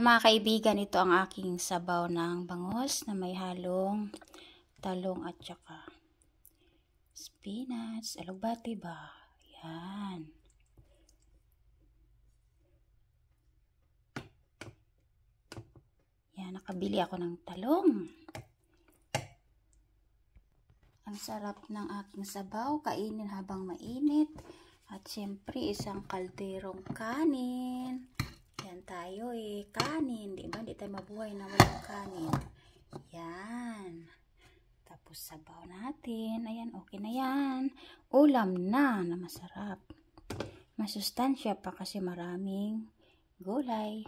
Mga kaibigan, ito ang aking sabaw ng bangus na may halong talong at saka spinach. Alugbati ba? Yan. Yan, nakabili ako ng talong. Ang sarap ng aking sabaw, kainin habang mainit. At syempre, isang kalderong kanin. Yan tayo kanin. Diba? Hindi tayo mabuhay na walang kanin. Yan. Tapos sabaw natin. Ayan, okay na yan. Ulam na masarap. Masustansya pa kasi maraming gulay.